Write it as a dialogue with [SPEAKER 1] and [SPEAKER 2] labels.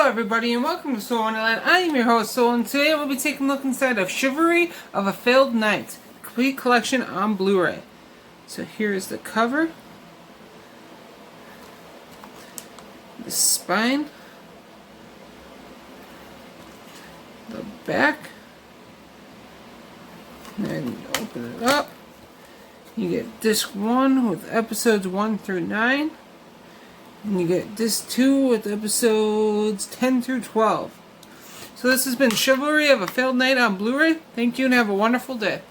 [SPEAKER 1] everybody, and welcome to Soul Wonderland. I am your host, Soul, and today we'll be taking a look inside of Chivalry of a Failed Knight, complete collection on Blu-ray. So here is the cover, the spine, the back, and open it up. You get disc 1 with episodes 1 through 9. And you get disc 2 with episodes 10 through 12. So this has been Chivalry of a Failed Knight on Blu-ray. Thank you and have a wonderful day.